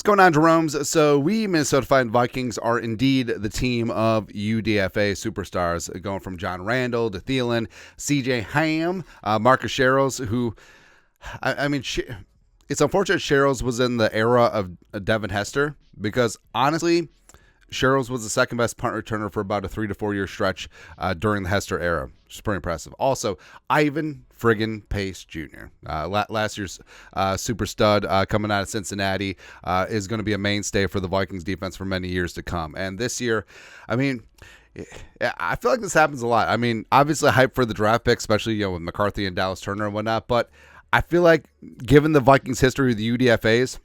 Going on, Jerome's? So we Minnesota Vikings are indeed the team of UDFA superstars, going from John Randall to Thielen, CJ Ham, Marcus Sherrills, who, I mean, it's unfortunate Sherrills was in the era of Devin Hester, because honestly, Sherrills was the second best punt returner for about a 3 to 4 year stretch during the Hester era, which is pretty impressive. Also, Ivan friggin' Pace Jr., last year's super stud coming out of Cincinnati, is going to be a mainstay for the Vikings defense for many years to come. And this year, I mean, I feel like this happens a lot. I mean, obviously hype for the draft pick, especially with McCarthy and Dallas Turner and whatnot, but I feel like given the Vikings' history with the UDFAs,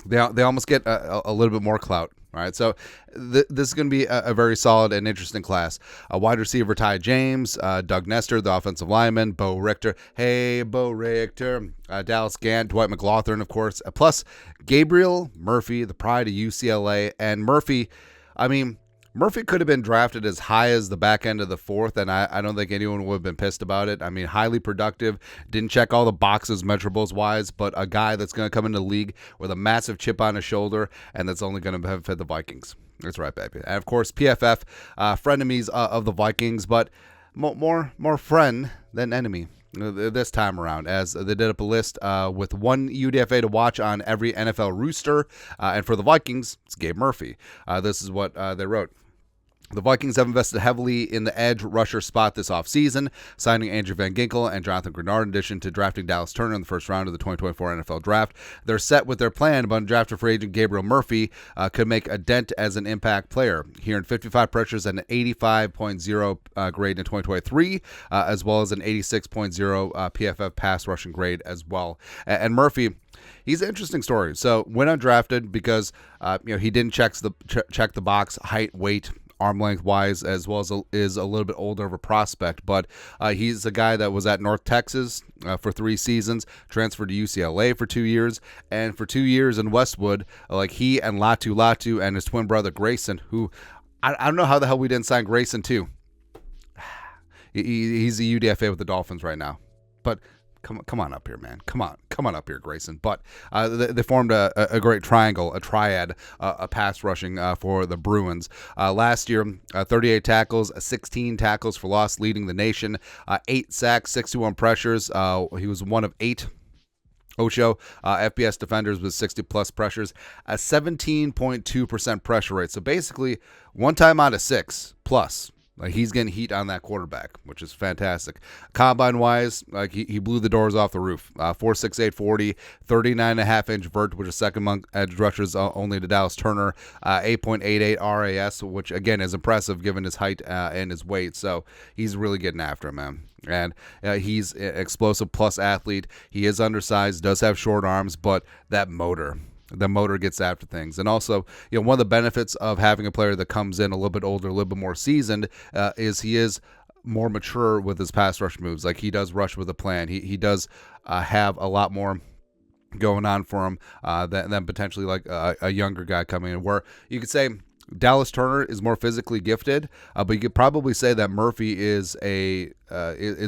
they almost get a little bit more clout. All right, so this is going to be a very solid and interesting class. Wide receiver Ty James, Doug Nestor, the offensive lineman, Bo Richter. Hey, Bo Richter. Dallas Gant, Dwight McLaughlin, of course. Plus Gabriel Murphy, the pride of UCLA. And Murphy, I mean, Murphy could have been drafted as high as the back end of the fourth, and I don't think anyone would have been pissed about it. I mean, highly productive, didn't check all the boxes measurables-wise, but a guy that's going to come into the league with a massive chip on his shoulder, and that's only going to benefit the Vikings. That's right, baby. And, of course, PFF, frenemies of the Vikings, but more friend than enemy this time around, as they did up a list with one UDFA to watch on every NFL rooster, and for the Vikings, it's Gabe Murphy. This is what they wrote. The Vikings have invested heavily in the edge rusher spot this offseason, signing Andrew Van Ginkel and Jonathan Grenard in addition to drafting Dallas Turner in the first round of the 2024 NFL Draft. They're set with their plan, but undrafted free agent Gabriel Murphy could make a dent as an impact player. He earned 55 pressures and an 85.0 grade in 2023, as well as an 86.0 PFF pass rushing grade as well. And Murphy, he's an interesting story. So went undrafted because he didn't check the box, height, weight, arm length wise, as well as is a little bit older of a prospect, but he's a guy that was at North Texas for 3 seasons, transferred to UCLA for 2 years, and for 2 years in Westwood, like he and Latu and his twin brother Grayson, who I don't know how the hell we didn't sign Grayson too. He's a UDFA with the Dolphins right now, but come on up here, man. Come on up here, Grayson. But they formed a great triangle, a triad, a pass rushing for the Bruins. Last year, 38 tackles, 16 tackles for loss, leading the nation, 8 sacks, 61 pressures. He was one of 8 Ocho FBS defenders with 60-plus pressures, a 17.2% pressure rate. So basically, 1 time out of 6 plus. Like, he's getting heat on that quarterback, which is fantastic. Combine-wise, like he blew the doors off the roof. 4.68 40, 39.5-inch vert, which is second among edge rushers only to Dallas Turner. 8.88 RAS, which, again, is impressive given his height and his weight. So he's really getting after him, man. And he's an explosive plus athlete. He is undersized, does have short arms, but that motor... The motor gets after things. And also, one of the benefits of having a player that comes in a little bit older, a little bit more seasoned, is he is more mature with his pass rush moves. Like, he does rush with a plan. He does have a lot more going on for him than potentially like a younger guy coming in, where you could say Dallas Turner is more physically gifted, but you could probably say that Murphy is a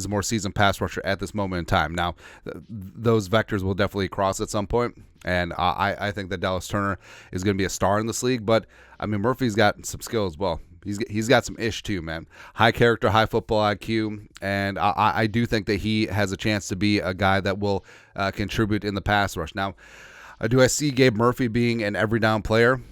more seasoned pass rusher at this moment in time. Now, those vectors will definitely cross at some point, and I think that Dallas Turner is going to be a star in this league. But I mean, Murphy's got some skill as well. He's got some ish too, man. High character, high football IQ, and I do think that he has a chance to be a guy that will contribute in the pass rush. Now, do I see Gabe Murphy being an every down player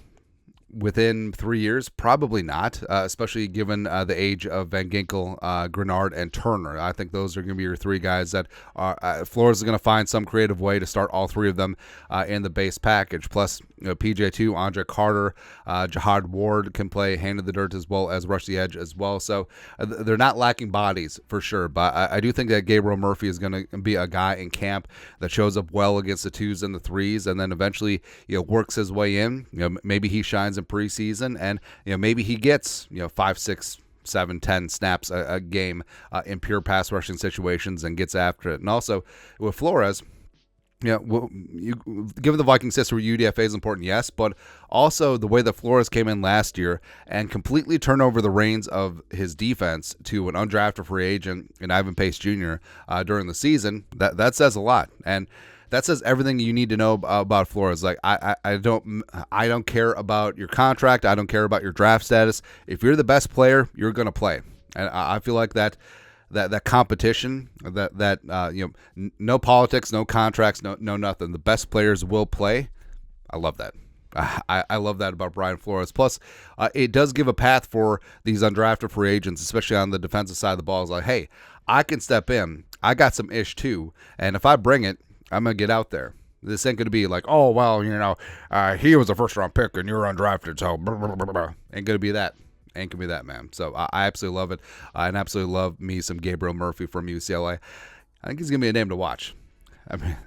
within 3 years? Probably not, especially given the age of Van Ginkel, Grenard, and Turner. I think those are going to be your 3 guys that are Flores is going to find some creative way to start all 3 of them in the base package. Plus, PJ2, Andre Carter, Jihad Ward can play hand in the dirt as well as rush the edge as well. So they're not lacking bodies for sure. But I do think that Gabriel Murphy is going to be a guy in camp that shows up well against the 2s and the 3s, and then eventually works his way in. Maybe he shines in preseason, and maybe he gets 5, 6, 7, 10 snaps a game in pure pass rushing situations and gets after it. And also with Flores, given the Vikings history, UDFA is important, yes, but also the way that Flores came in last year and completely turned over the reins of his defense to an undrafted free agent in Ivan Pace Jr. During the season, that says a lot. And that says everything you need to know about Flores. Like I don't care about your contract. I don't care about your draft status. If you're the best player, you're going to play. And I feel like that competition, no politics, no contracts, no nothing. The best players will play. I love that. I love that about Brian Flores. Plus, it does give a path for these undrafted free agents, especially on the defensive side of the ball. It's like, hey, I can step in. I got some ish too, and if I bring it, I'm gonna get out there. This ain't gonna be like, oh well, he was a first round pick and you're undrafted, so blah, blah, blah, blah. Ain't gonna be that. Ain't gonna be that, man. So I absolutely love it. And absolutely love me some Gabriel Murphy from UCLA. I think he's gonna be a name to watch. I mean,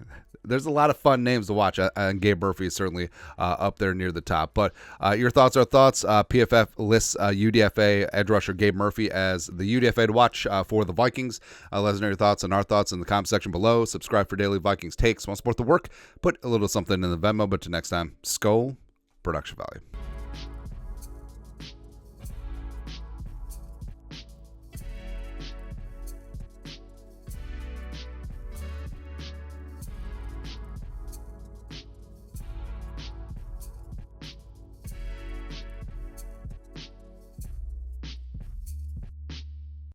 there's a lot of fun names to watch, and Gabe Murphy is certainly up there near the top. But your thoughts are thoughts. PFF lists UDFA edge rusher Gabe Murphy as the UDFA to watch for the Vikings. Let us know your thoughts and our thoughts in the comment section below. Subscribe for daily Vikings takes. Want to support the work? Put a little something in the Venmo. But till next time, Skol, Production Value.